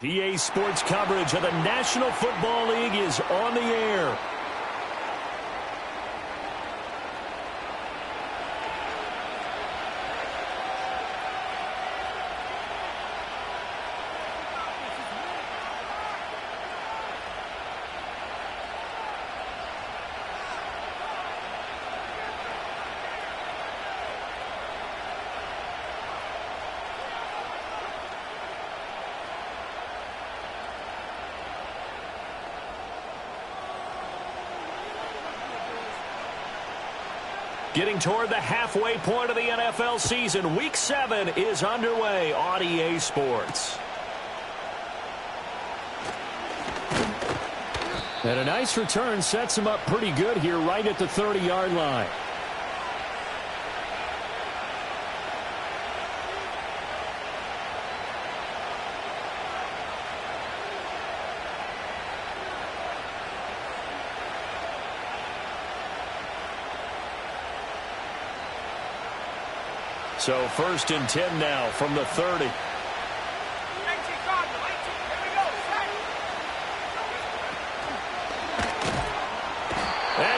PA Sports coverage of the National Football League is on the air. Getting toward the halfway point of the NFL season, Week 7 is underway on EA Sports. And a nice return sets him up pretty good here right at the 30-yard line. So 1st and 10 now from the 30. And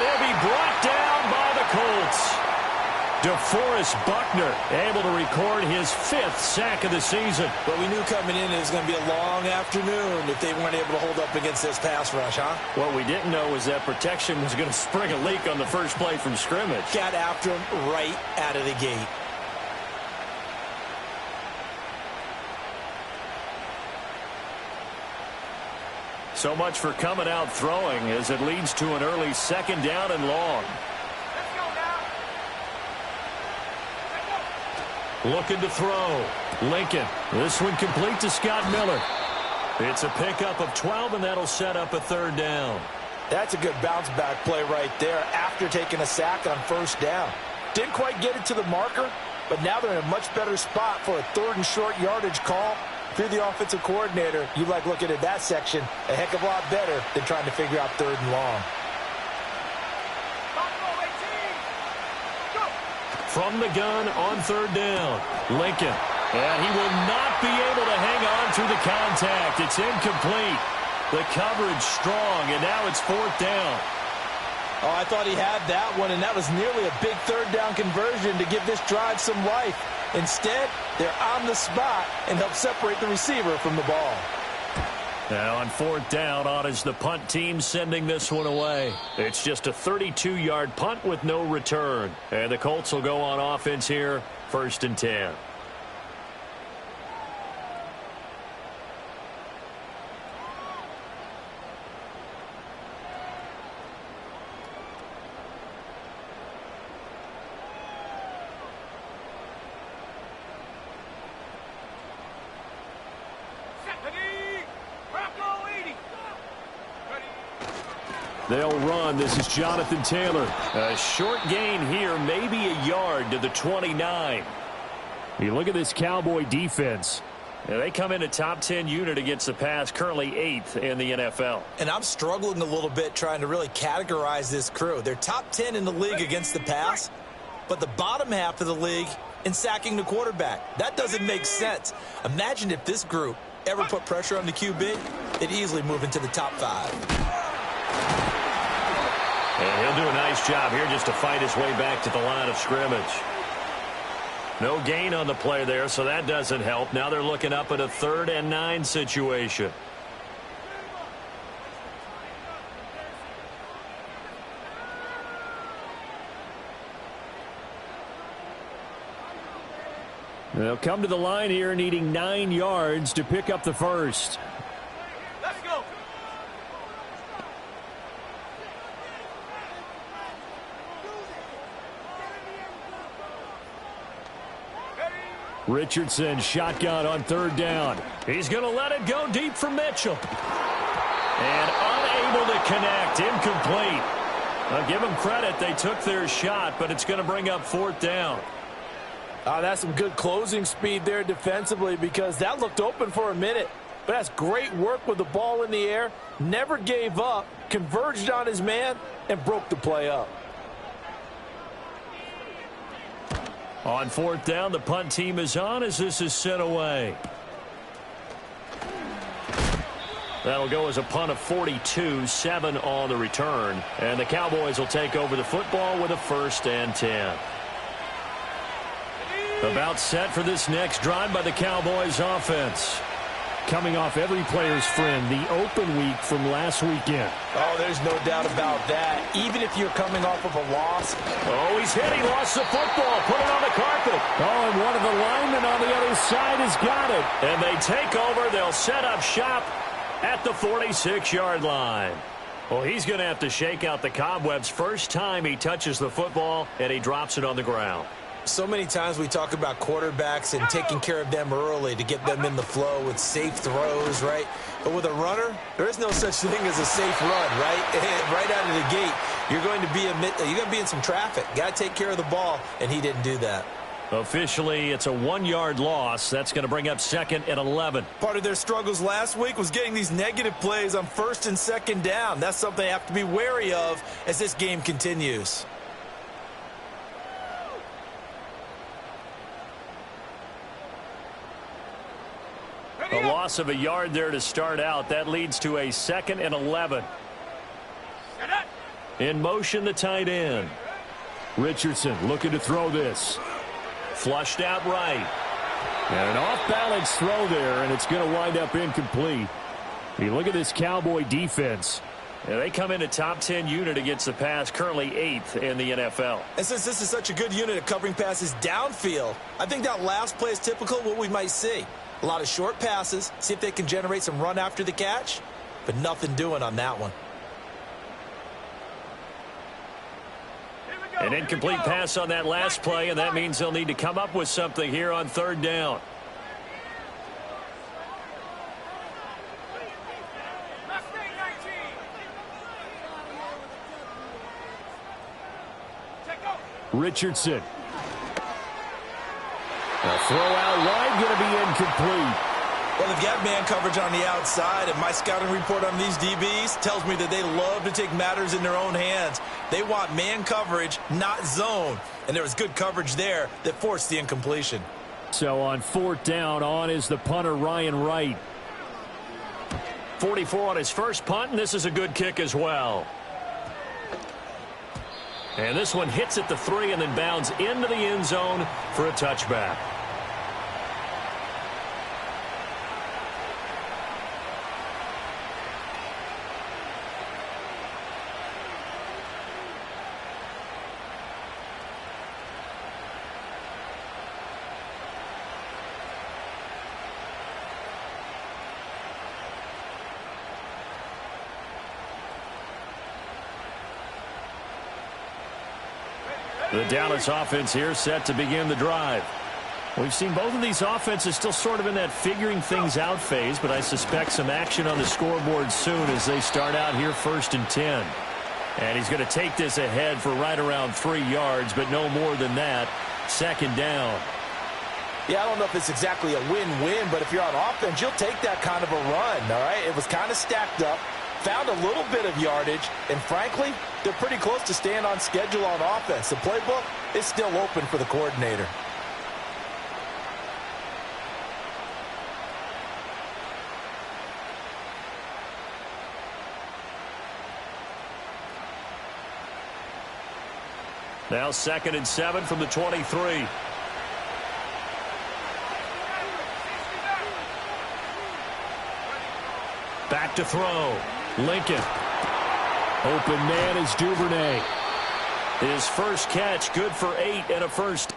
he'll be brought down by the Colts. DeForest Buckner able to record his 5th sack of the season. But we knew coming in it was going to be a long afternoon if they weren't able to hold up against this pass rush, huh? What we didn't know was that protection was going to spring a leak on the first play from scrimmage. Got after him right out of the gate. So much for coming out throwing as it leads to an early 2nd down and long. Looking to throw. Lincoln. This one complete to Scott Miller. It's a pickup of 12, and that'll set up a 3rd down. That's a good bounce back play right there after taking a sack on 1st down. Didn't quite get it to the marker, but now they're in a much better spot for a 3rd and short yardage call. If you're the offensive coordinator, you like looking at that section a heck of a lot better than trying to figure out 3rd and long. From the gun on 3rd down, Lincoln. And he will not be able to hang on through the contact. It's incomplete. The coverage strong, and now it's 4th down. Oh, I thought he had that one, and that was nearly a big 3rd down conversion to give this drive some life. Instead, they're on the spot and help separate the receiver from the ball. Now on 4th down, on is the punt team sending this one away. It's just a 32-yard punt with no return. And the Colts will go on offense here, 1st and 10. They'll run. This is Jonathan Taylor. A short gain here, maybe a yard to the 29. You look at this Cowboy defense. They come in a top 10 unit against the pass, currently 8th in the NFL. And I'm struggling a little bit trying to really categorize this crew. They're top 10 in the league against the pass, but the bottom half of the league in sacking the quarterback. That doesn't make sense. Imagine if this group ever put pressure on the QB, they'd easily move into the top 5. And he'll do a nice job here just to fight his way back to the line of scrimmage. No gain on the play there, so that doesn't help. Now they're looking up at a 3rd and 9 situation. They'll come to the line here needing 9 yards to pick up the 1st. Let's go. Richardson shotgun on 3rd down. He's going to let it go deep for Mitchell. And unable to connect. Incomplete. I'll give them credit. They took their shot, but it's going to bring up 4th down. That's some good closing speed there defensively because that looked open for a minute. But that's great work with the ball in the air. Never gave up. Converged on his man and broke the play up. On 4th down, the punt team is on as this is sent away. That'll go as a punt of 42, 7 on the return. And the Cowboys will take over the football with a 1st and 10. About set for this next drive by the Cowboys offense. Coming off every player's friend, the open week from last weekend. Oh, there's no doubt about that. Even if you're coming off of a loss. Oh, he's hit. He lost the football. Put it on the carpet. Oh, and one of the linemen on the other side has got it. And they take over. They'll set up shop at the 46-yard line. Well, he's going to have to shake out the cobwebs first time he touches the football, and he drops it on the ground. So many times we talk about quarterbacks and taking care of them early to get them in the flow with safe throws, right? But with a runner, there is no such thing as a safe run, right? Right out of the gate, you're going to be in some traffic. Got to take care of the ball, and he didn't do that. Officially, it's a 1-yard loss. That's going to bring up 2nd and 11. Part of their struggles last week was getting these negative plays on 1st and 2nd down. That's something they have to be wary of as this game continues. A loss of a yard there to start out. That leads to a 2nd and 11. In motion, the tight end. Richardson looking to throw this. Flushed out right. And an off-balance throw there, and it's going to wind up incomplete. You look at this Cowboy defense. They come in a top 10 unit against the pass, currently 8th in the NFL. And since this is such a good unit at covering passes downfield, I think that last play is typical of what we might see. A lot of short passes, see if they can generate some run after the catch, but nothing doing on that one. An incomplete pass on that last play, and that means they'll need to come up with something here on 3rd down. Richardson. A throw out wide, going to be incomplete. Well, they've got man coverage on the outside, and my scouting report on these DBs tells me that they love to take matters in their own hands. They want man coverage, not zone. And there was good coverage there that forced the incompletion. So on 4th down, on is the punter, Ryan Wright. 44 on his first punt, and this is a good kick as well. And this one hits at the 3 and then bounds into the end zone for a touchback. The Dallas offense here set to begin the drive. We've seen both of these offenses still sort of in that figuring things out phase, but I suspect some action on the scoreboard soon as they start out here 1st and 10. And he's going to take this ahead for right around 3 yards, but no more than that. 2nd down. Yeah, I don't know if it's exactly a win-win, but if you're on offense, you'll take that kind of a run, all right? It was kind of stacked up. Found a little bit of yardage, and frankly, they're pretty close to staying on schedule on offense. The playbook is still open for the coordinator. Now 2nd and 7 from the 23. Back to throw. Lincoln. Open man is Duvernay. His first catch, good for 8 and a first.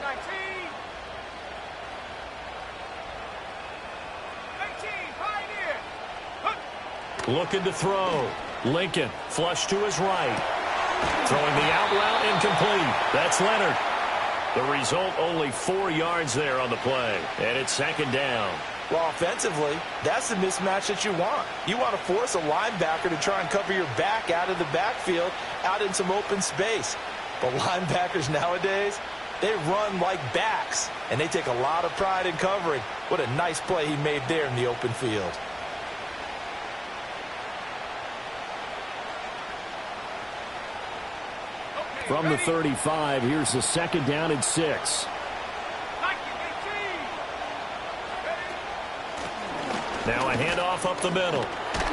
19. 18, Pioneer. Looking to throw. Lincoln, flush to his right. Throwing the out route, incomplete. That's Leonard. The result, only 4 yards there on the play. And it's second down. Well, offensively, that's the mismatch that you want. You want to force a linebacker to try and cover your back out of the backfield, out in some open space. But linebackers nowadays, they run like backs, and they take a lot of pride in covering. What a nice play he made there in the open field. From the 35, here's the second down and 6. Now a handoff up the middle.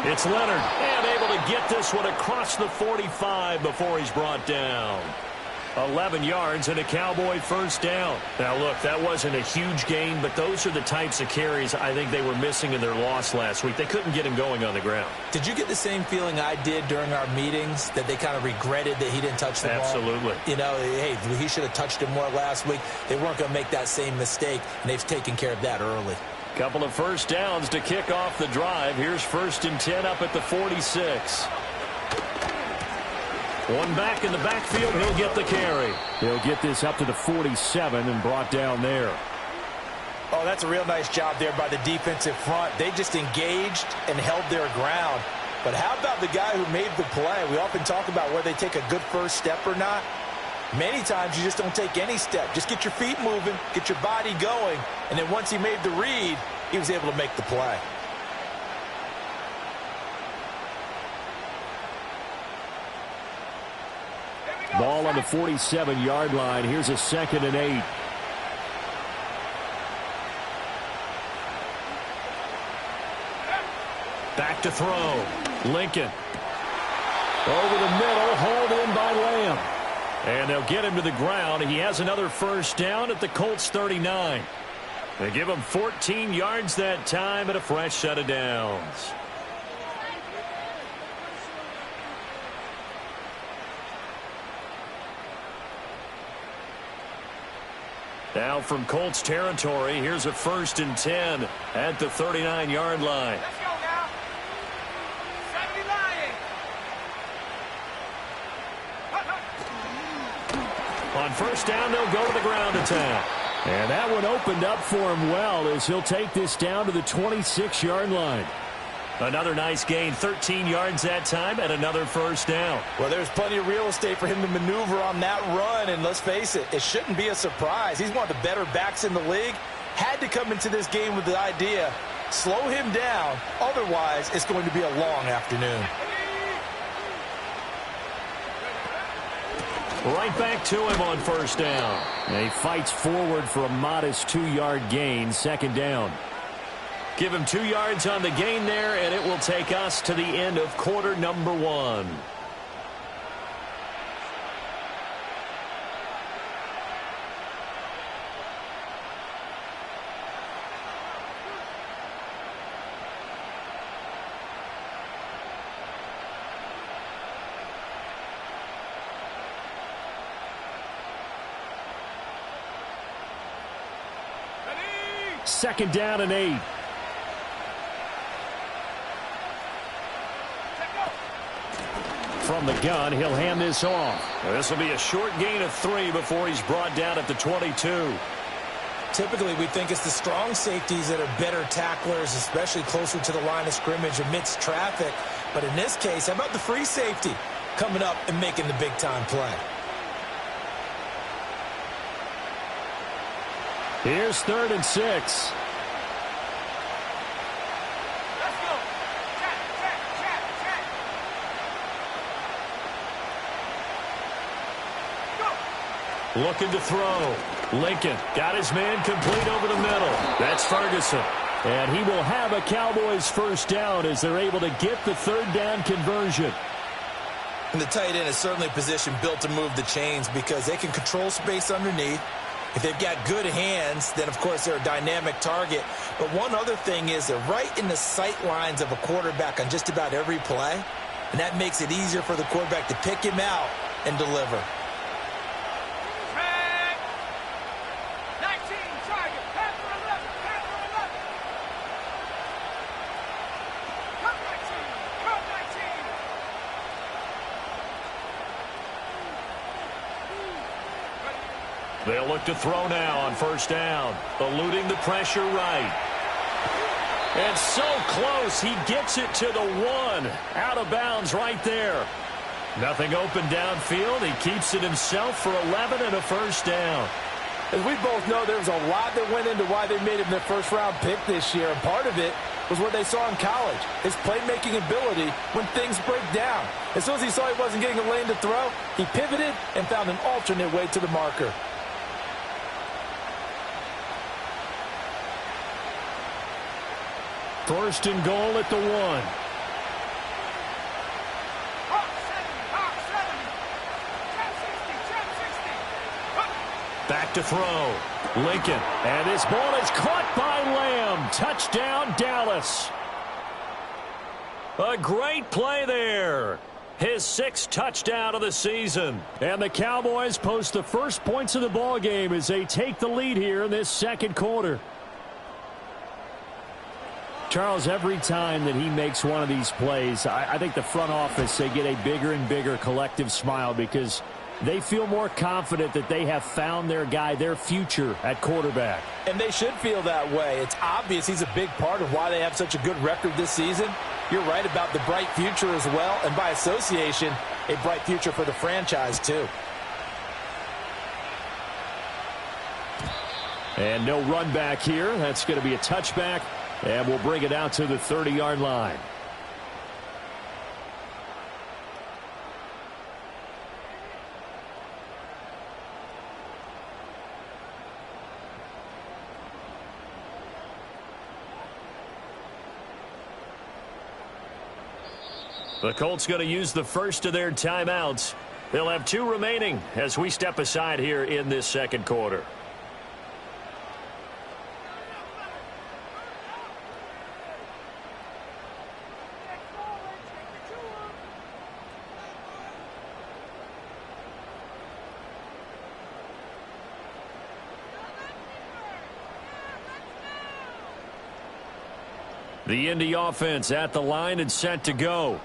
It's Leonard, and able to get this one across the 45 before he's brought down. 11 yards and a Cowboy first down. Now, look, that wasn't a huge gain, but those are the types of carries I think they were missing in their loss last week. They couldn't get him going on the ground. Did you get the same feeling I did during our meetings, that they kind of regretted that he didn't touch the ball? Absolutely. You know, hey, he should have touched it more last week. They weren't going to make that same mistake, and they've taken care of that early. Couple of first downs to kick off the drive. Here's 1st and 10 up at the 46. One back in the backfield. He'll get the carry. He'll get this up to the 47 and brought down there. Oh, that's a real nice job there by the defensive front. They just engaged and held their ground. But how about the guy who made the play? We often talk about whether they take a good first step or not. Many times you just don't take any step. Just get your feet moving, get your body going, and then once he made the read, he was able to make the play. Ball on the 47-yard line. Here's a 2nd and 8. Back to throw. Lincoln. Over the middle, hauled in by Lamb. And they'll get him to the ground. He has another first down at the Colts 39. They give him 14 yards that time and a fresh set of downs. Now from Colts territory, here's a 1st and 10 at the 39-yard line. Let's go now. 79. On first down, they'll go to the ground attack. And that one opened up for him well as he'll take this down to the 26-yard line. Another nice gain, 13 yards that time, and another first down. Well, there's plenty of real estate for him to maneuver on that run, and let's face it, it shouldn't be a surprise. He's one of the better backs in the league. Had to come into this game with the idea, slow him down, otherwise it's going to be a long afternoon. Right back to him on first down. And he fights forward for a modest 2-yard gain, 2nd down. Give him 2 yards on the gain there, and it will take us to the end of quarter number 1. Second down and 8. From the gun, he'll hand this off. This will be a short gain of 3 before he's brought down at the 22. Typically, we think it's the strong safeties that are better tacklers, especially closer to the line of scrimmage amidst traffic. But in this case, how about the free safety coming up and making the big-time play? Here's 3rd and 6. Looking to throw. Lincoln got his man complete over the middle. That's Ferguson. And he will have a Cowboys first down as they're able to get the 3rd down conversion. And the tight end is certainly a position built to move the chains because they can control space underneath. If they've got good hands, then, of course, they're a dynamic target. But one other thing is they're right in the sight lines of a quarterback on just about every play. And that makes it easier for the quarterback to pick him out and deliver. They'll look to throw now on first down. Eluding the pressure right. And so close, he gets it to the 1. Out of bounds right there. Nothing open downfield. He keeps it himself for 11 and a first down. As we both know, there's a lot that went into why they made him their first-round pick this year, and part of it was what they saw in college, his playmaking ability when things break down. As soon as he saw he wasn't getting a lane to throw, he pivoted and found an alternate way to the marker. First and goal at the 1. Back to throw. Lincoln. And this ball is caught by Lamb. Touchdown, Dallas. A great play there. His 6th touchdown of the season. And the Cowboys post the first points of the ball game as they take the lead here in this second quarter. Charles, every time that he makes one of these plays, I think the front office, they get a bigger and bigger collective smile because they feel more confident that they have found their guy, their future at quarterback. And they should feel that way. It's obvious he's a big part of why they have such a good record this season. You're right about the bright future as well, and by association, a bright future for the franchise too. And no run back here. That's going to be a touchback, and we'll bring it out to the 30-yard line. The Colts going to use the first of their timeouts. They'll have 2 remaining as we step aside here in this second quarter. The Indy offense at the line and set to go.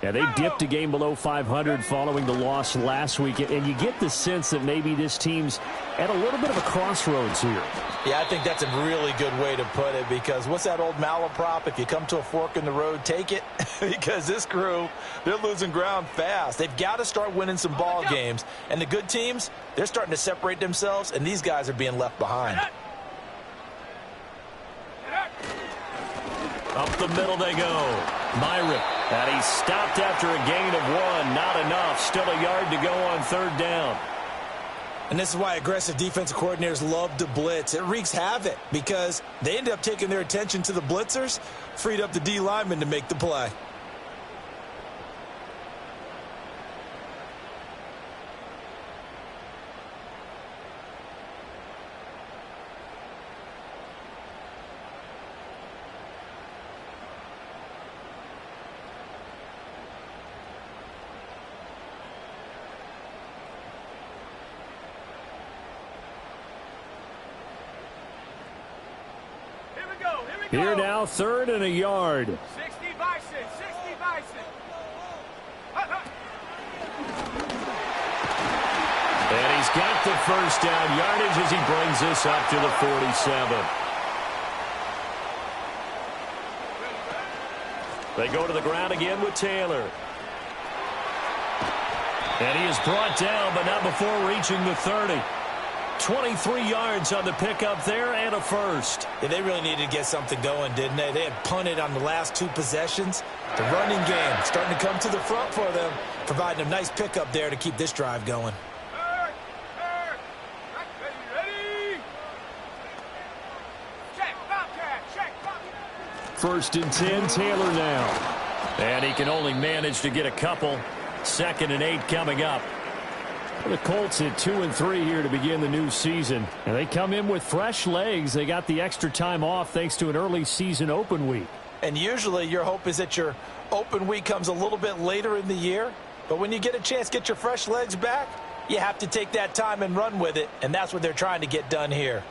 Yeah, they dipped a game below 500 following the loss last week, and you get the sense that maybe this team's at a little bit of a crossroads here. Yeah, I think that's a really good way to put it, because what's that old malaprop? If you come to a fork in the road, take it. Because this crew, they're losing ground fast. They've got to start winning some ball games. And the good teams, they're starting to separate themselves, and these guys are being left behind. Up the middle they go. Myrick. And he stopped after a gain of 1. Not enough. Still a yard to go on third down. And this is why aggressive defensive coordinators love to blitz. It wreaks havoc because they end up taking their attention to the blitzers, freed up the D lineman to make the play. Here now, 3rd and a yard. 60 Bison, 60 Bison. And he's got the first down yardage as he brings this up to the 47. They go to the ground again with Taylor. And he is brought down, but not before reaching the 30. 23 yards on the pickup there and a first. Yeah, they really needed to get something going, didn't they? They had punted on the last 2 possessions. The running game starting to come to the front for them, providing a nice pickup there to keep this drive going. Ready. Check, Bobcat, check, Bobcat. 1st and 10, Taylor now. And he can only manage to get a couple. 2nd and 8 coming up. The Colts at 2-3 here to begin the new season. And they come in with fresh legs. They got the extra time off thanks to an early season open week. And usually your hope is that your open week comes a little bit later in the year. But when you get a chance to get your fresh legs back, you have to take that time and run with it. And that's what they're trying to get done here.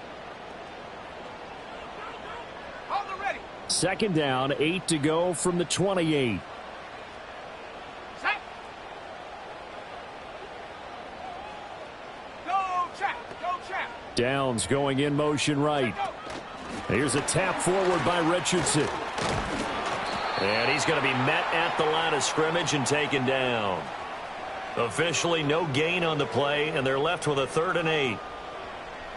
Hold it ready. 2nd down, 8 to go from the 28. Set. Go check. Go check. Downs going in motion right. Here's a tap forward by Richardson. And he's going to be met at the line of scrimmage and taken down. Officially no gain on the play, and they're left with a 3rd and 8.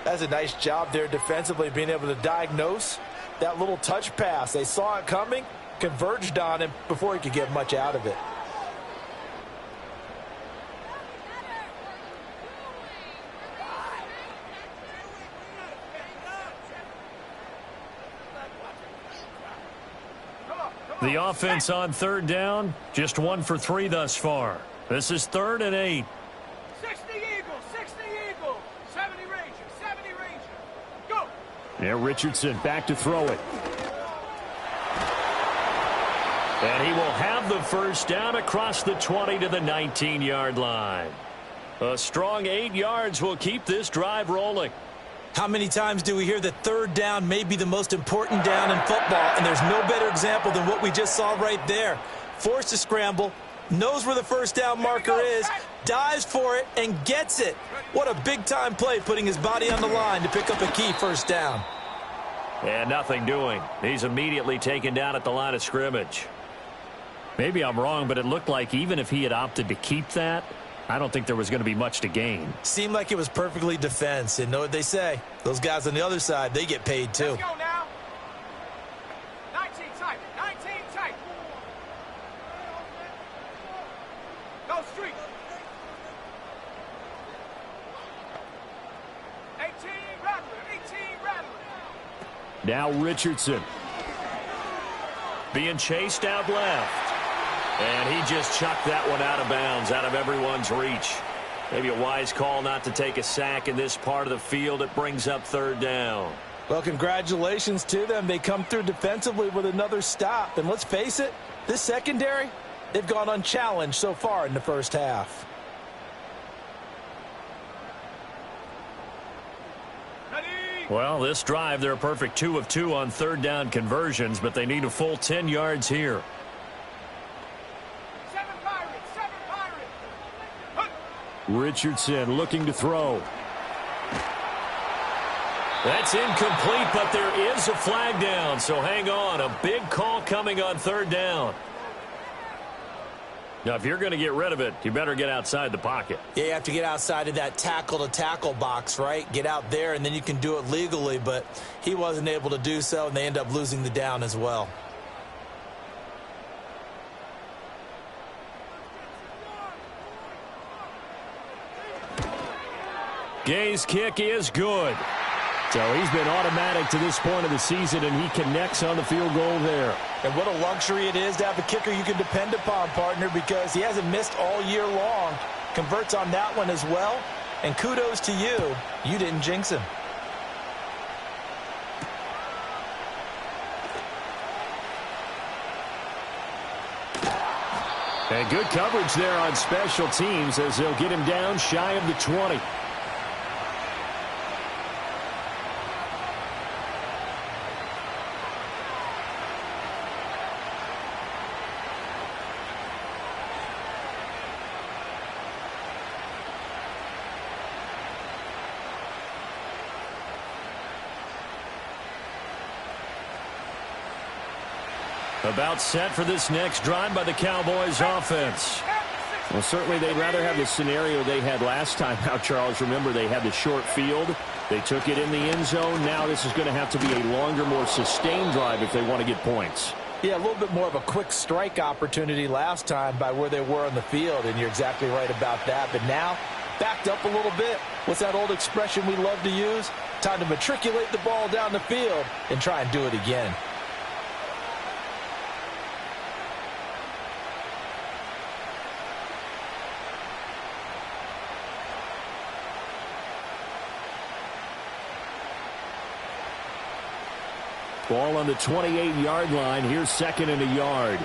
That's a nice job there defensively, being able to diagnose that little touch pass. They saw it coming, converged on him before he could get much out of it. The offense on 3rd down, just 1 for 3 thus far. This is 3rd and 8. 60 Eagles, 60 Eagles. 70 Rangers, 70 Rangers. Go. There, Richardson back to throw it. And he will have the first down across the 20 to the 19-yard line. A strong 8 yards will keep this drive rolling. How many times do we hear that 3rd down may be the most important down in football, and there's no better example than what we just saw right there. Forced to scramble, knows where the first down marker is, dives for it, and gets it. What a big-time play, putting his body on the line to pick up a key first down. And nothing doing. He's immediately taken down at the line of scrimmage. Maybe I'm wrong, but it looked like even if he had opted to keep that, I don't think there was going to be much to gain. Seemed like it was perfectly defense. And know what they say? Those guys on the other side, they get paid too. Let's go now. 19 tight. 19 tight. Go street. 18 Rattler. 18 Rattler. Now Richardson. Being chased out left. And he just chucked that one out of bounds, out of everyone's reach. Maybe a wise call not to take a sack in this part of the field. It brings up 3rd down. Well, congratulations to them. They come through defensively with another stop. And let's face it, this secondary, they've gone unchallenged so far in the first half. Ready. Well, this drive, they're a perfect 2 of 2 on 3rd down conversions, but they need a full 10 yards here. 7 Pirates. 7 Pirates. Hunt. Richardson looking to throw. That's incomplete, but there is a flag down, so hang on. A big call coming on 3rd down. Now, if you're going to get rid of it, you better get outside the pocket. Yeah, you have to get outside of that tackle-to-tackle box, right? Get out there, and then you can do it legally, but he wasn't able to do so, and they end up losing the down as well. Gay's kick is good. So he's been automatic to this point of the season, and he connects on the field goal there. And what a luxury it is to have a kicker you can depend upon, partner, because he hasn't missed all year long. Converts on that one as well. And kudos to you. You didn't jinx him. And good coverage there on special teams as they'll get him down shy of the 20. About set for this next drive by the Cowboys offense. Well, certainly they'd rather have the scenario they had last time out, Charles. Remember, they had the short field. They took it in the end zone. Now this is going to have to be a longer, more sustained drive if they want to get points. Yeah, a little bit more of a quick strike opportunity last time by where they were on the field, and you're exactly right about that. But now, backed up a little bit. What's that old expression we love to use? Time to matriculate the ball down the field and try and do it again. Ball on the 28-yard line. Here's 2nd and a yard.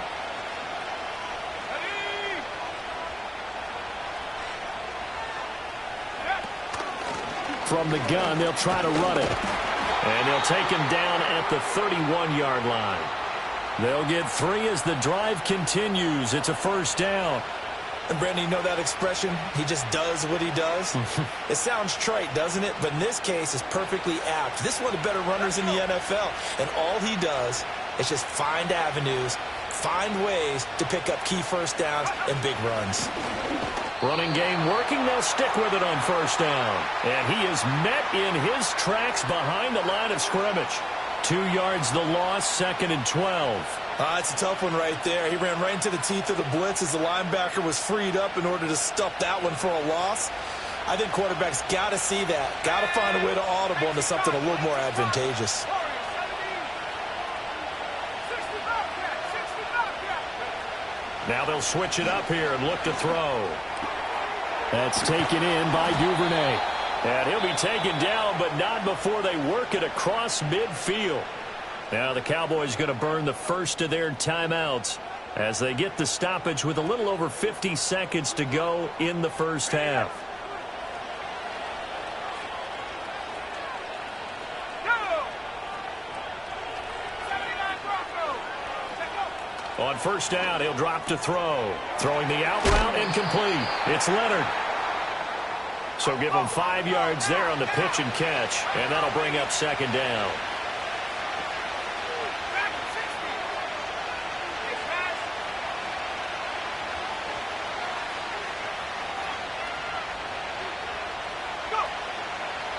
From the gun, they'll try to run it. And they'll take him down at the 31-yard line. They'll get 3 as the drive continues. It's a first down. And Brandon, you know that expression? He just does what he does. It sounds trite, doesn't it? But in this case, it's perfectly apt. This is one of the better runners in the NFL. And all he does is just find avenues, find ways to pick up key first downs and big runs. Running game working. They'll stick with it on first down. And he is met in his tracks behind the line of scrimmage. 2 yards the loss, 2nd and 12. It's a tough one right there. He ran right into the teeth of the blitz as the linebacker was freed up in order to stuff that one for a loss. I think quarterbacks got to see that. Got to find a way to audible into something a little more advantageous. Now they'll switch it up here and look to throw. That's taken in by Duvernay. And he'll be taken down, but not before they work it across midfield. Now the Cowboys going to burn the first of their timeouts as they get the stoppage with a little over 50 seconds to go in the first half. On first down, he'll drop to throw. Throwing the out route incomplete. It's Leonard. So give him 5 yards there on the pitch and catch, and that'll bring up 2nd down.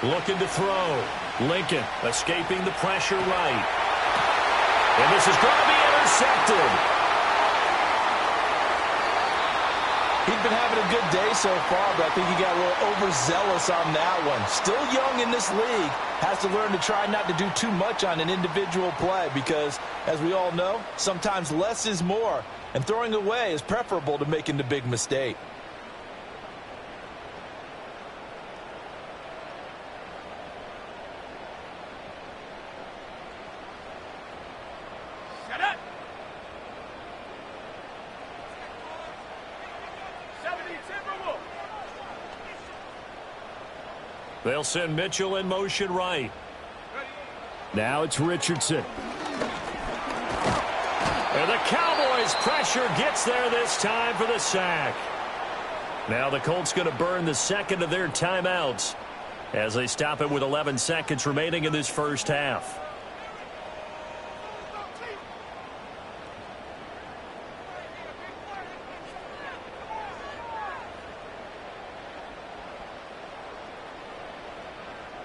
Looking to throw. Lincoln escaping the pressure right. And this is going to be intercepted. He's been having a good day so far, but I think he got a little overzealous on that one. Still young in this league. Has to learn to try not to do too much on an individual play because, as we all know, sometimes less is more. And throwing away is preferable to making the big mistake. They'll send Mitchell in motion right. Now it's Richardson. And the Cowboys pressure gets there this time for the sack. Now the Colts going to burn the second of their timeouts as they stop it with 11 seconds remaining in this first half.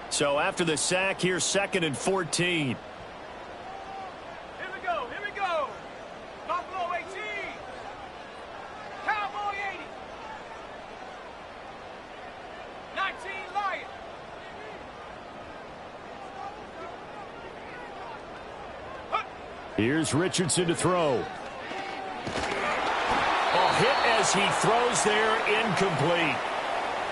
So after the sack, here's 2nd and 14. Here we go, here we go. Buffalo 18. Cowboy 80. 19 Lion. Here's Richardson to throw. A hit as he throws there, incomplete.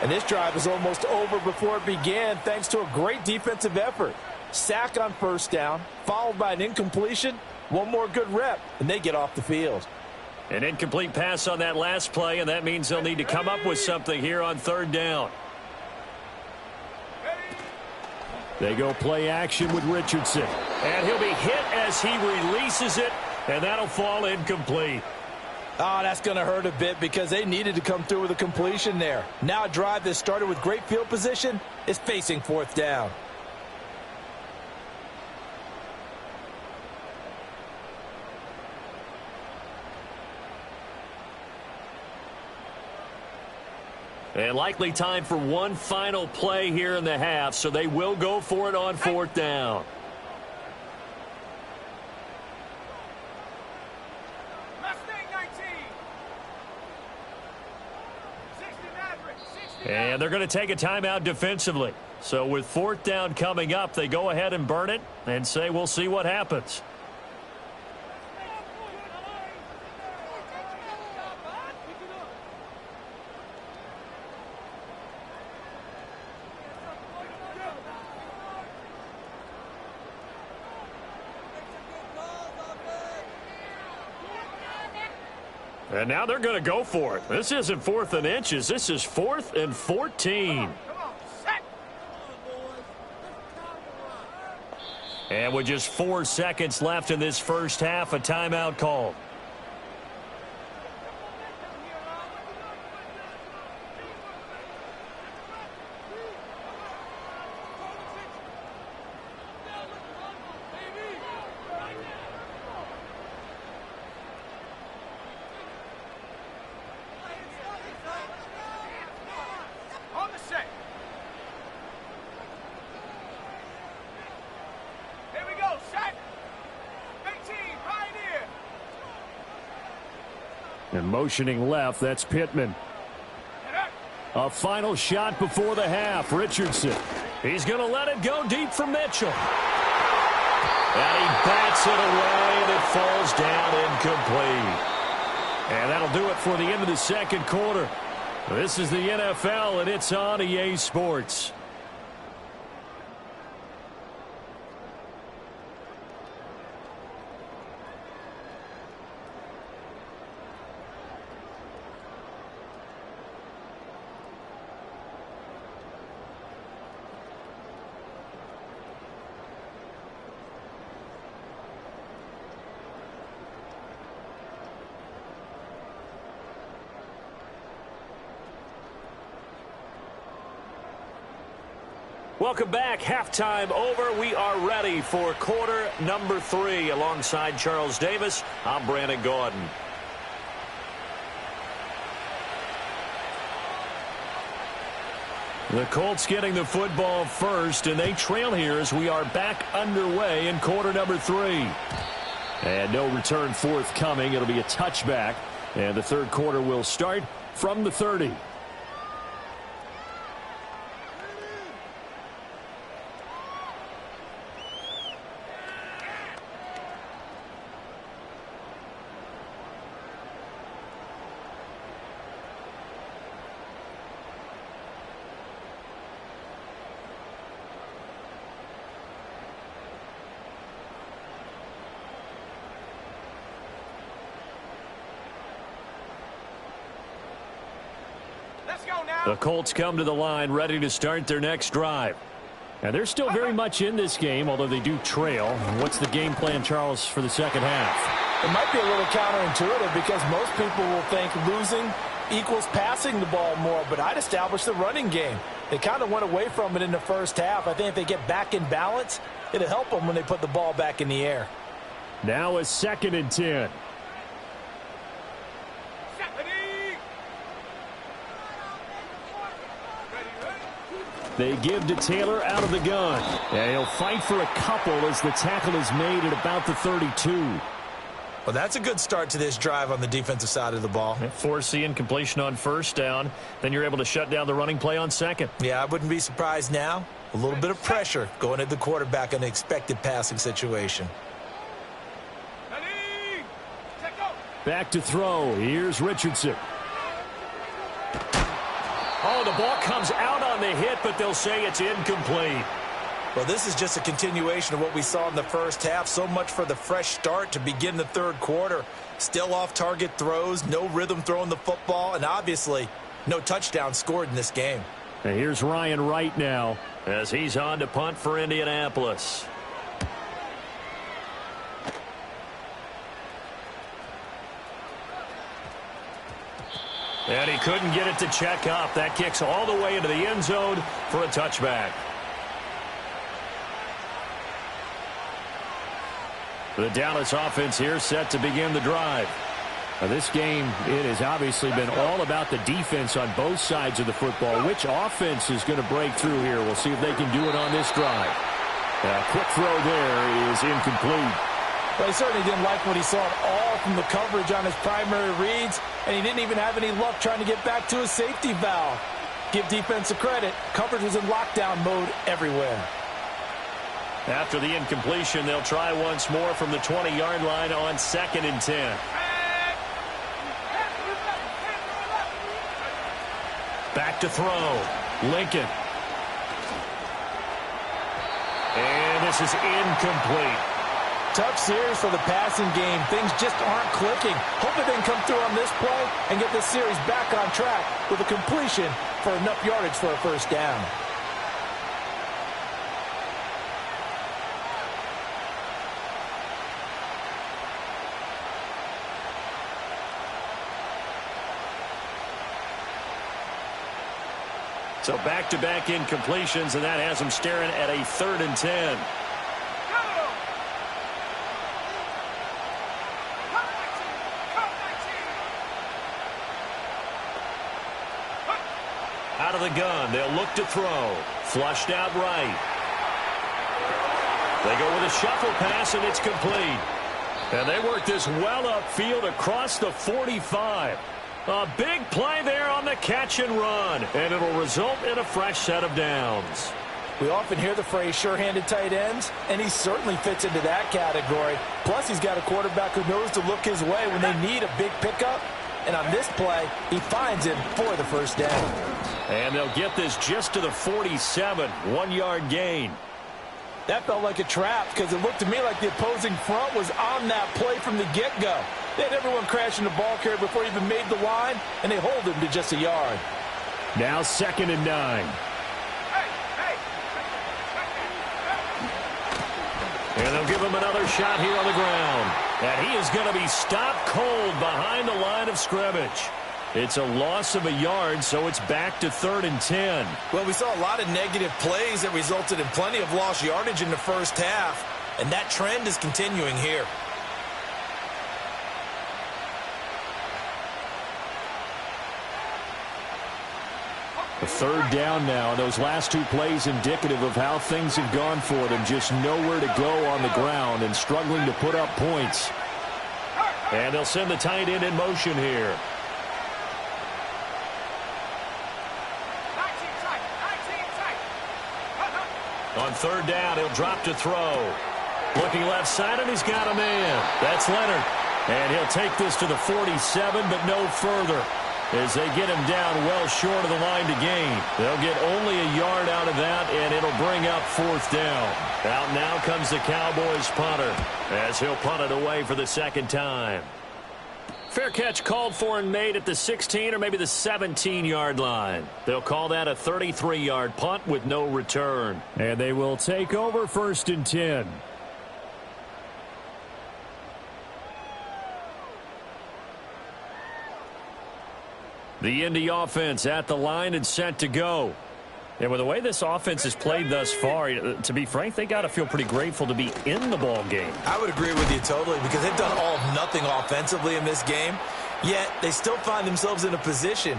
And this drive is almost over before it began thanks to a great defensive effort. Sack on first down, followed by an incompletion. One more good rep, and they get off the field. An incomplete pass on that last play, and that means they'll need to come up with something here on 3rd down. They go play action with Richardson. And he'll be hit as he releases it, and that'll fall incomplete. Oh, that's going to hurt a bit because they needed to come through with a completion there. Now a drive that started with great field position is facing 4th down. And likely time for one final play here in the half, so they will go for it on 4th down. And they're going to take a timeout defensively. So with 4th down coming up, they go ahead and burn it and say we'll see what happens. And now they're going to go for it. This isn't 4th and inches. This is 4th and 14. And with just 4 seconds left in this first half, a timeout called. And motioning left, that's Pittman. A final shot before the half. Richardson. He's going to let it go deep for Mitchell. And he bats it away, and it falls down incomplete. And that'll do it for the end of the second quarter. This is the NFL, and it's on EA Sports. Welcome back. Halftime over. We are ready for quarter number 3. Alongside Charles Davis, I'm Brandon Gaudin. The Colts getting the football first, and they trail here as we are back underway in quarter number 3. And no return forthcoming. It'll be a touchback, and the third quarter will start from the 30. The Colts come to the line ready to start their next drive. And they're still very much in this game, although they do trail. What's the game plan, Charles, for the second half? It might be a little counterintuitive because most people will think losing equals passing the ball more, but I'd establish the running game. They kind of went away from it in the first half. I think if they get back in balance, it'll help them when they put the ball back in the air. Now a 2nd and 10. They give to Taylor out of the gun. And he'll fight for a couple as the tackle is made at about the 32. Well, that's a good start to this drive on the defensive side of the ball. Force the incompletion on first down. Then you're able to shut down the running play on second. Yeah, I wouldn't be surprised now. A little bit of pressure going at the quarterback in an expected passing situation. Back to throw. Here's Richardson. Oh, the ball comes out on the hit, but they'll say it's incomplete. Well, this is just a continuation of what we saw in the first half. So much for the fresh start to begin the third quarter. Still off-target throws, no rhythm throwing the football, and obviously no touchdown scored in this game. And here's Ryan Wright now as he's on to punt for Indianapolis. And he couldn't get it to check up. That kicks all the way into the end zone for a touchback. The Dallas offense here set to begin the drive. Now this game, it has obviously been all about the defense on both sides of the football. Which offense is going to break through here? We'll see if they can do it on this drive. A quick throw there is incomplete. Well, he certainly didn't like what he saw at all from the coverage on his primary reads, and he didn't even have any luck trying to get back to his safety valve. Give defense a credit. Coverage was in lockdown mode everywhere. After the incompletion, they'll try once more from the 20-yard line on 2nd and 10. Back to throw. Lincoln. And this is incomplete. Tough series for the passing game. Things just aren't clicking. Hoping they can come through on this play and get this series back on track with a completion for enough yardage for a first down. So back-to-back incompletions, and that has them staring at a 3rd and 10. Out of the gun, they'll look to throw. Flushed out right. They go with a shuffle pass, and it's complete. And they work this well upfield across the 45. A big play there on the catch and run, and it'll result in a fresh set of downs. We often hear the phrase sure-handed tight ends, and he certainly fits into that category. Plus, he's got a quarterback who knows to look his way when they need a big pickup. And on this play, he finds him for the first down. And they'll get this just to the 47, 1-yard gain. That felt like a trap because it looked to me like the opposing front was on that play from the get-go. They had everyone crashing the ball carrier before he even made the line, and they hold him to just a yard. Now 2nd and 9. And they'll give him another shot here on the ground. And he is going to be stopped cold behind the line of scrimmage. It's a loss of a yard, so it's back to 3rd and 10. Well, we saw a lot of negative plays that resulted in plenty of lost yardage in the first half, and that trend is continuing here. A 3rd down now, and those last 2 plays indicative of how things have gone for them. Just nowhere to go on the ground and struggling to put up points. And they'll send the tight end in motion here. On 3rd down, he'll drop to throw. Looking left side, and he's got a man. That's Leonard. And he'll take this to the 47, but no further, as they get him down well short of the line to gain. They'll get only a yard out of that, and it'll bring up 4th down. Out now comes the Cowboys punter, as he'll punt it away for the 2nd time. Fair catch called for and made at the 16 or maybe the 17-yard line. They'll call that a 33-yard punt with no return. And they will take over 1st and 10. The Indy offense at the line and set to go. And with the way this offense has played thus far, to be frank, they got to feel pretty grateful to be in the ball game. I would agree with you totally because they've done all of nothing offensively in this game, yet they still find themselves in a position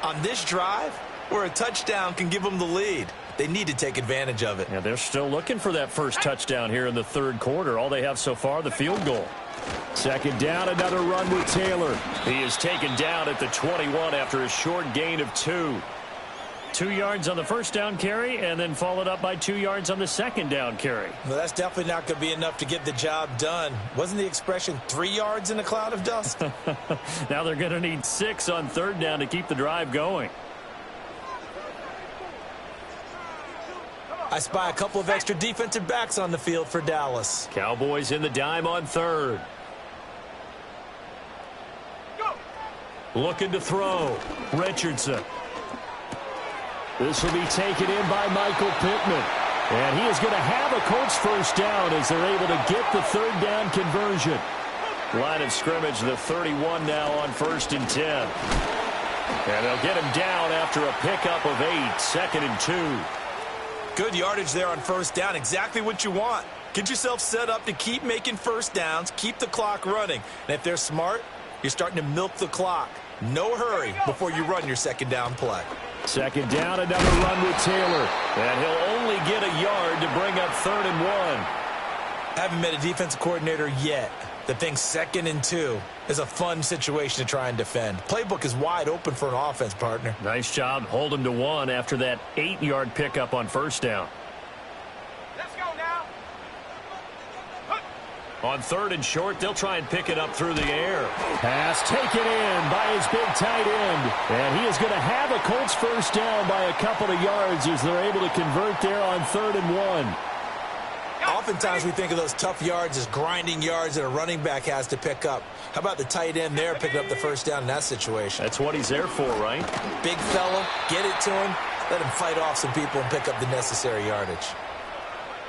on this drive where a touchdown can give them the lead. They need to take advantage of it. Yeah, they're still looking for that first touchdown here in the 3rd quarter. All they have so far, the field goal. 2nd down, another run with Taylor. He is taken down at the 21 after a short gain of 2. 2 yards on the first down carry, and then followed up by 2 yards on the 2nd down carry. Well, that's definitely not going to be enough to get the job done. Wasn't the expression 3 yards in a cloud of dust? Now they're going to need 6 on 3rd down to keep the drive going. I spy a couple of extra defensive backs on the field for Dallas. Cowboys in the dime on 3rd. Looking to throw. Richardson. This will be taken in by Michael Pittman. And he is going to have a Colts first down as they're able to get the 3rd down conversion. Line of scrimmage, the 31 now on 1st and 10. And they'll get him down after a pickup of 8, 2nd and 2. Good yardage there on 1st down, exactly what you want. Get yourself set up to keep making first downs, keep the clock running. And if they're smart, you're starting to milk the clock. No hurry before you run your 2nd down play. 2nd down, another run with Taylor. And he'll only get a yard to bring up 3rd and 1. Haven't met a defensive coordinator yet that thinks 2nd and 2 is a fun situation to try and defend. Playbook is wide open for an offense, partner. Nice job. Hold him to 1 after that 8-yard pickup on 1st down. Let's go now. On 3rd and short, they'll try and pick it up through the air. Pass taken in by his big tight end. And he is going to have a Colts first down by a couple of yards as they're able to convert there on 3rd and 1. Oftentimes we think of those tough yards as grinding yards that a running back has to pick up. How about the tight end there picking up the first down in that situation? That's what he's there for, right? Big fella, get it to him, let him fight off some people and pick up the necessary yardage.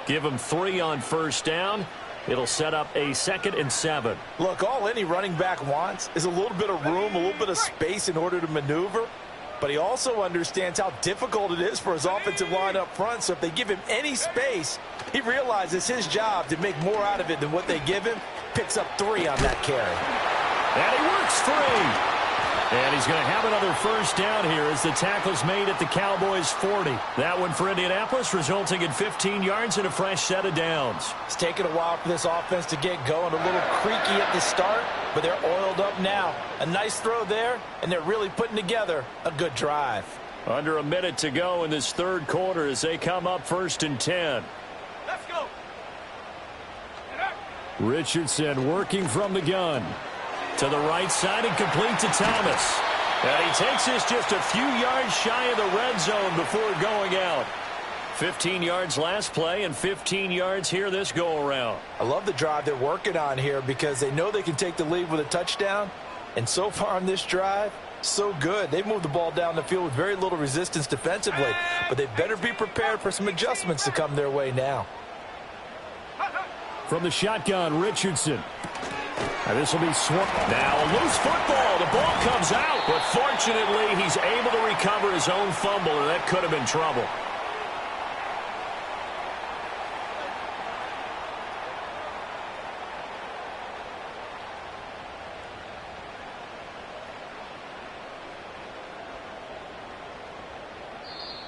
Give him 3 on 1st down. It'll set up a 2nd and 7. Look, all any running back wants is a little bit of room, a little bit of space in order to maneuver. But he also understands how difficult it is for his offensive line up front. So if they give him any space, he realizes his job to make more out of it than what they give him. Picks up 3 on that carry. And he works free. And he's going to have another first down here as the tackle's made at the Cowboys' 40. That one for Indianapolis, resulting in 15 yards and a fresh set of downs. It's taken a while for this offense to get going. A little creaky at the start, but they're oiled up now. A nice throw there, and they're really putting together a good drive. Under a minute to go in this third quarter as they come up 1st and 10. Let's go. Richardson working from the gun. To the right side and complete to Thomas. And he takes this just a few yards shy of the red zone before going out. 15 yards last play and 15 yards here this go-around. I love the drive they're working on here because they know they can take the lead with a touchdown. And so far on this drive, so good. They've moved the ball down the field with very little resistance defensively. But they better be prepared for some adjustments to come their way now. From the shotgun, Richardson. And this will be swamped. Now a loose football. The ball comes out. But fortunately, he's able to recover his own fumble, and that could have been trouble.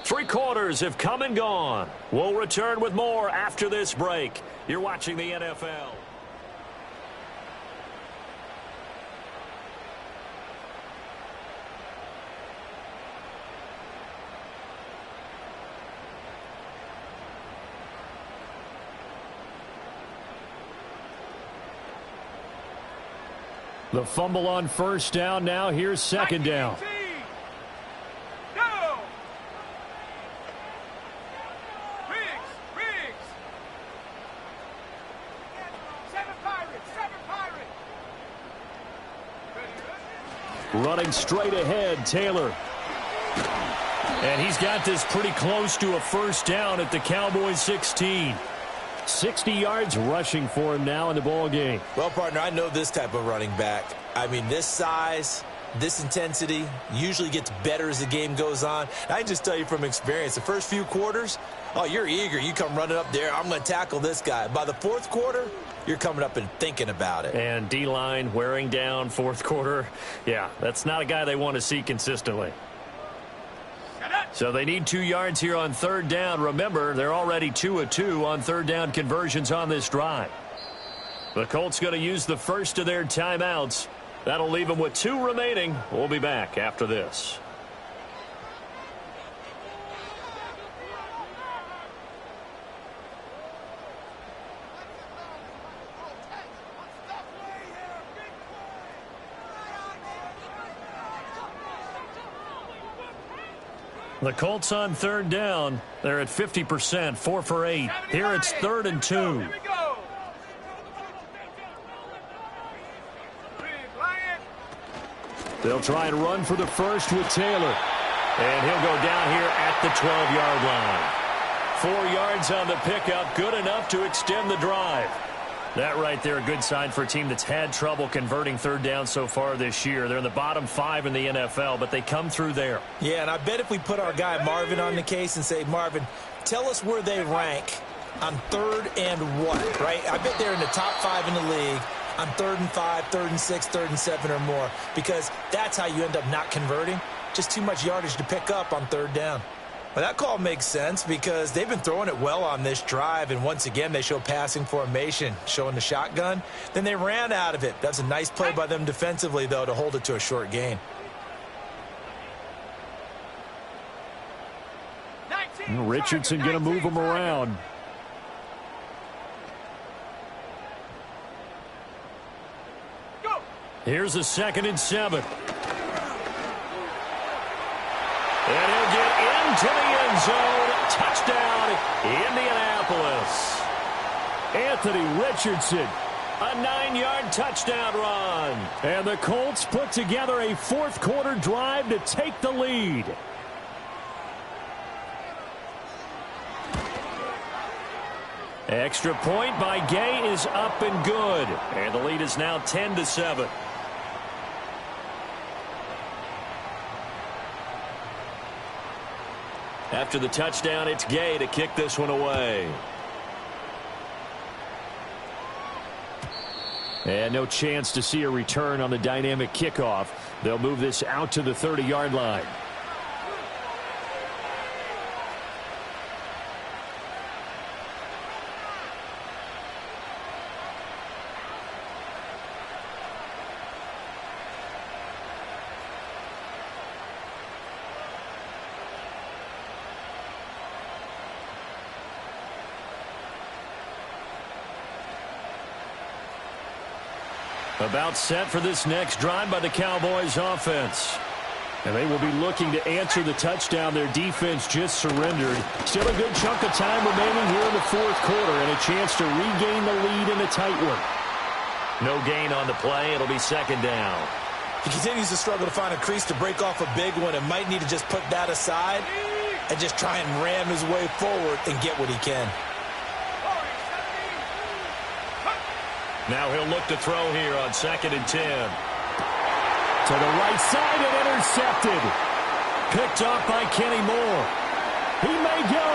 Three quarters have come and gone. We'll return with more after this break. You're watching the NFL. The fumble on first down. Now here's second down. Running straight ahead, Taylor. And he's got this pretty close to a first down at the Cowboys 16. 60 yards rushing for him now in the ball game. Well, partner, I know this type of running back. I mean, this size, this intensity usually gets better as the game goes on. I can just tell you from experience, the first few quarters, oh, you're eager. You come running up there, I'm going to tackle this guy. By the fourth quarter, you're coming up and thinking about it. And D-line wearing down fourth quarter. Yeah, that's not a guy they want to see consistently. So they need 2 yards here on third down. Remember, they're already 2 of 2 on third down conversions on this drive. The Colts going to use the first of their timeouts. That'll leave them with 2 remaining. We'll be back after this. The Colts on third down. They're at 50%, 4 for 8. Here it's 3rd and 2. They'll try and run for the first with Taylor. And he'll go down here at the 12-yard line. 4 yards on the pickup, good enough to extend the drive. That right there, a good sign for a team that's had trouble converting third down so far this year. They're in the bottom 5 in the NFL, but they come through there. Yeah, and I bet if we put our guy Marvin on the case and say, Marvin, tell us where they rank on 3rd and what, right? I bet they're in the top 5 in the league on 3rd and 5, 3rd and 6, 3rd and 7 or more, because that's how you end up not converting. Just too much yardage to pick up on third down. Well, that call makes sense because they've been throwing it well on this drive, and once again they show passing formation, showing the shotgun. Then they ran out of it. That's a nice play by them defensively, though, to hold it to a short gain. Richardson going to move him around. Here's a 2nd and 7. And he'll get into the end zone. Touchdown, Indianapolis. Anthony Richardson, a 9-yard touchdown run. And the Colts put together a fourth-quarter drive to take the lead. Extra point by Gay is up and good. And the lead is now 10-7. After the touchdown, it's Gay to kick this one away. And no chance to see a return on the dynamic kickoff. They'll move this out to the 30-yard line. About set for this next drive by the Cowboys offense. And they will be looking to answer the touchdown their defense just surrendered. Still a good chunk of time remaining here in the fourth quarter and a chance to regain the lead in a tight one. No gain on the play. It'll be second down. He continues to struggle to find a crease to break off a big one and might need to just put that aside and just try and ram his way forward and get what he can. Now he'll look to throw here on 2nd and 10. To the right side and intercepted. Picked off by Kenny Moore. He may go.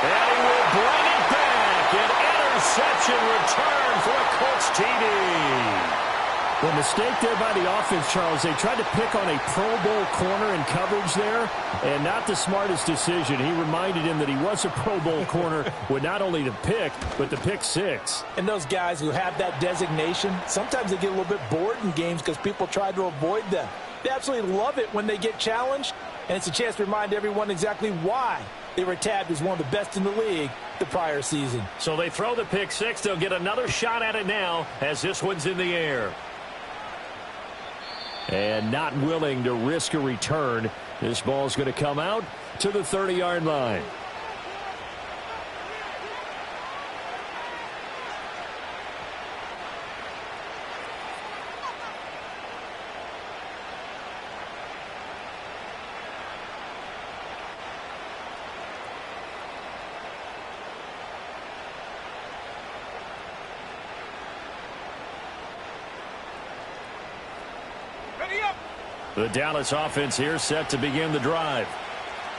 And he will bring it back. An interception return for a Colts TD. The mistake there by the offense, Charles, they tried to pick on a Pro Bowl corner in coverage there, and not the smartest decision. He reminded him that he was a Pro Bowl corner with not only the pick, but the pick six. And those guys who have that designation, sometimes they get a little bit bored in games because people try to avoid them. They absolutely love it when they get challenged, and it's a chance to remind everyone exactly why they were tabbed as one of the best in the league the prior season. So they throw the pick six. They'll get another shot at it now as this one's in the air. And not willing to risk a return. This ball's going to come out to the 30-yard line. The Dallas offense here set to begin the drive.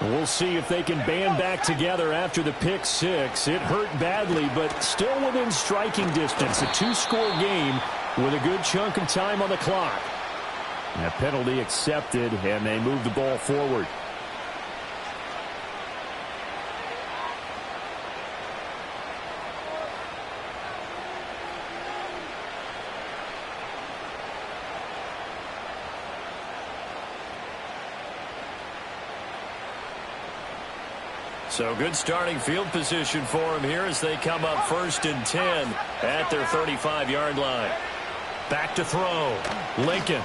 We'll see if they can band back together after the pick six. It hurt badly, but still within striking distance. A two-score game with a good chunk of time on the clock. And a penalty accepted, and they move the ball forward. So good starting field position for him here as they come up 1st and 10 at their 35-yard line. Back to throw. Lincoln.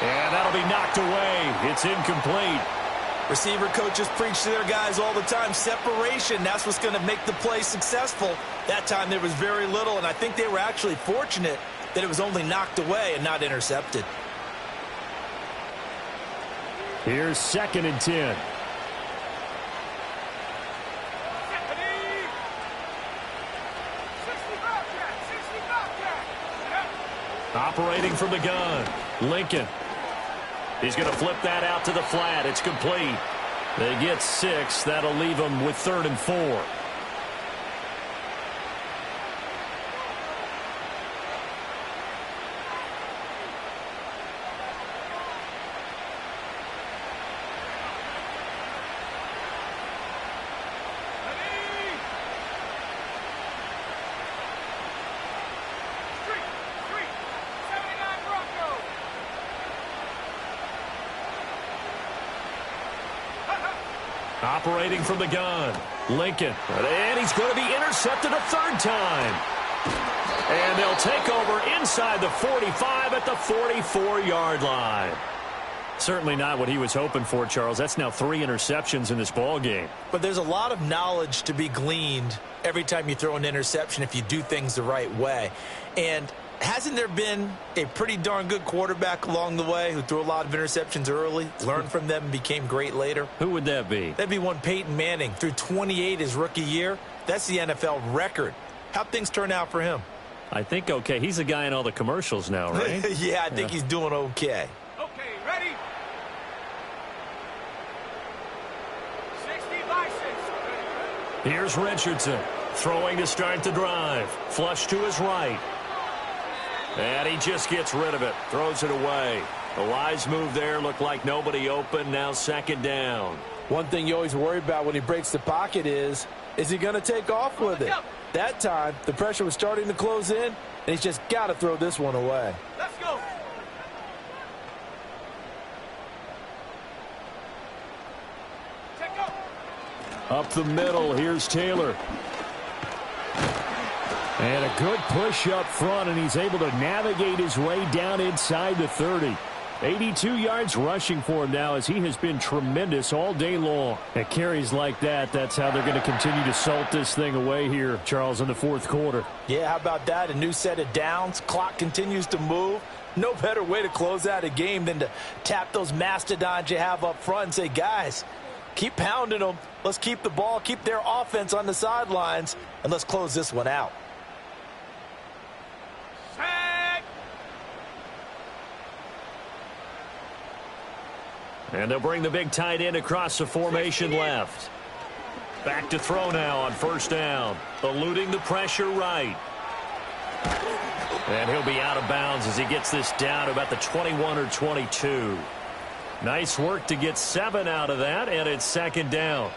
And that'll be knocked away. It's incomplete. Receiver coaches preach to their guys all the time. Separation, that's what's going to make the play successful. That time there was very little, and I think they were actually fortunate that it was only knocked away and not intercepted. Here's 2nd and 10. Operating from the gun, Lincoln. He's going to flip that out to the flat. It's complete. They get 6. That'll leave them with 3rd and 4. Operating from the gun, Lincoln. And he's going to be intercepted a 3rd time. And they'll take over inside the 45 at the 44-yard line. Certainly not what he was hoping for, Charles. That's now 3 interceptions in this ball game. But there's a lot of knowledge to be gleaned every time you throw an interception if you do things the right way. And hasn't there been a pretty darn good quarterback along the way who threw a lot of interceptions early, learned from them, and became great later? Who would that be? That'd be one Peyton Manning. Threw 28 his rookie year. That's the NFL record. How'd things turn out for him? I think okay. He's a guy in all the commercials now, right? Yeah, I think he's doing okay. Okay, ready? 60 by 6. Here's Richardson throwing to start the drive. Flush to his right. And he just gets rid of it. Throws it away. A wise move there. Looked like nobody open. Now second down. One thing you always worry about when he breaks the pocket is he going to take off with it? That time, the pressure was starting to close in, and he's just got to throw this one away. Let's go. Up the middle, here's Taylor. And a good push up front, and he's able to navigate his way down inside the 30. 82 yards rushing for him now as he has been tremendous all day long. At carries like that, that's how they're going to continue to salt this thing away here, Charles, in the fourth quarter. Yeah, how about that? A new set of downs. Clock continues to move. No better way to close out a game than to tap those mastodons you have up front and say, guys, keep pounding them. Let's keep the ball, keep their offense on the sidelines, and let's close this one out. And they'll bring the big tight end across the formation left. Back to throw now on first down. Eluding the pressure right. And he'll be out of bounds as he gets this down to about the 21 or 22. Nice work to get 7 out of that, and it's second down.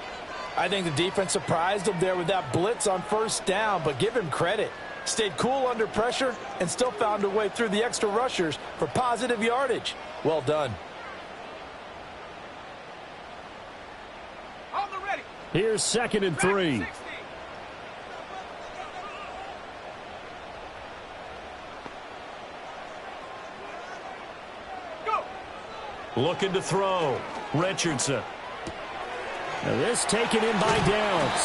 I think the defense surprised him there with that blitz on first down, but give him credit. Stayed cool under pressure and still found a way through the extra rushers for positive yardage. Well done. Here's second and 3. Go. Looking to throw. Richardson. Now this taken in by Downs.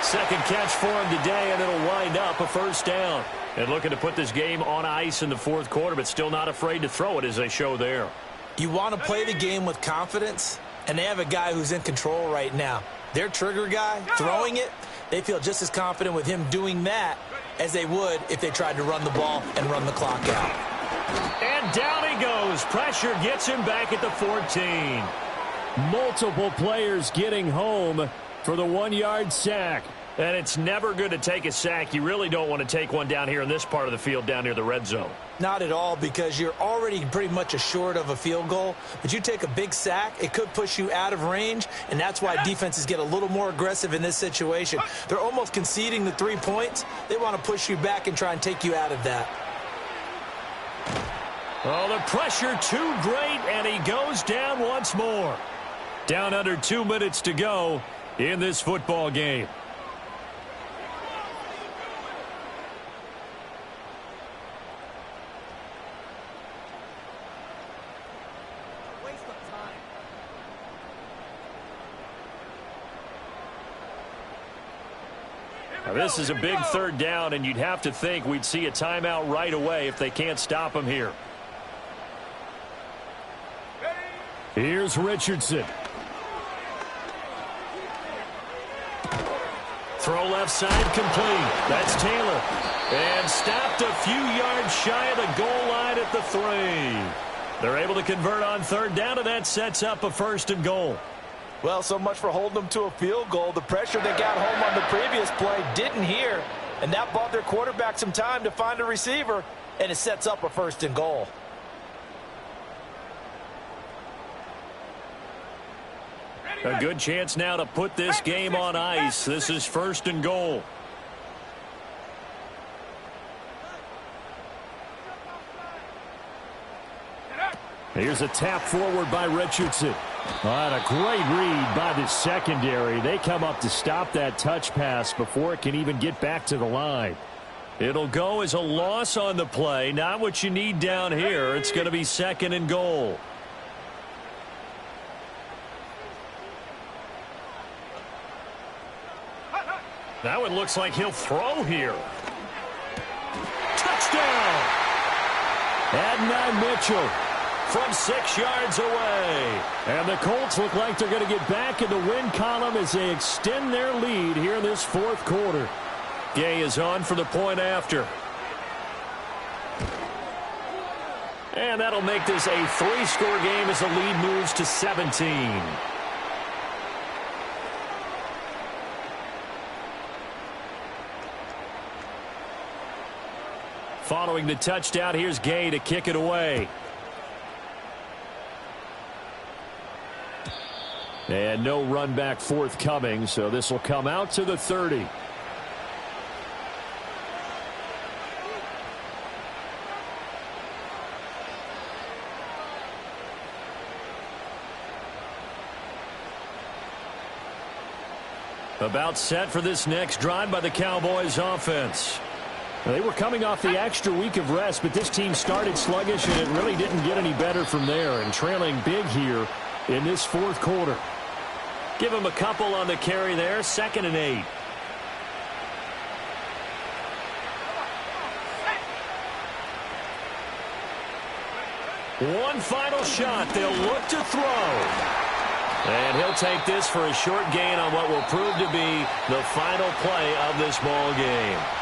Second catch for him today, and it'll wind up a first down. And looking to put this game on ice in the fourth quarter, but still not afraid to throw it as they show there. You want to play the game with confidence, and they have a guy who's in control right now. Their trigger guy, throwing it, they feel just as confident with him doing that as they would if they tried to run the ball and run the clock out. And down he goes. Pressure gets him back at the 14. Multiple players getting home for the 1-yard sack. And it's never good to take a sack. You really don't want to take one down here in this part of the field down near the red zone. Not at all, because you're already pretty much assured of a field goal. But you take a big sack, it could push you out of range, and that's why defenses get a little more aggressive in this situation. They're almost conceding the 3 points. They want to push you back and try and take you out of that. Oh, the pressure too great, and he goes down once more. Down under 2 minutes to go in this football game. Now, this is a big third down, and you'd have to think we'd see a timeout right away if they can't stop him here. Here's Richardson. Throw left side complete. That's Taylor. And stopped a few yards shy of the goal line at the 3. They're able to convert on third down, and that sets up a first and goal. Well, so much for holding them to a field goal. The pressure that got home on the previous play didn't hear, and that bought their quarterback some time to find a receiver, and it sets up a first and goal. A good chance now to put this game on ice. This is first and goal. Here's a tap forward by Richardson. And a great read by the secondary. They come up to stop that touch pass before it can even get back to the line. It'll go as a loss on the play. Not what you need down here. It's going to be second and goal. That one looks like he'll throw here. Touchdown! Adnan Mitchell from 6 yards away. And the Colts look like they're going to get back in the win column as they extend their lead here in this fourth quarter. Gay is on for the point after. And that'll make this a 3-score game as the lead moves to 17. Following the touchdown, here's Gay to kick it away. And no run back forthcoming, so this will come out to the 30. About set for this next drive by the Cowboys offense. They were coming off the extra week of rest, but this team started sluggish, and it really didn't get any better from there, and trailing big here in this fourth quarter. Give him a couple on the carry there, 2nd and 8. One final shot. They'll look to throw. And he'll take this for a short gain on what will prove to be the final play of this ball game.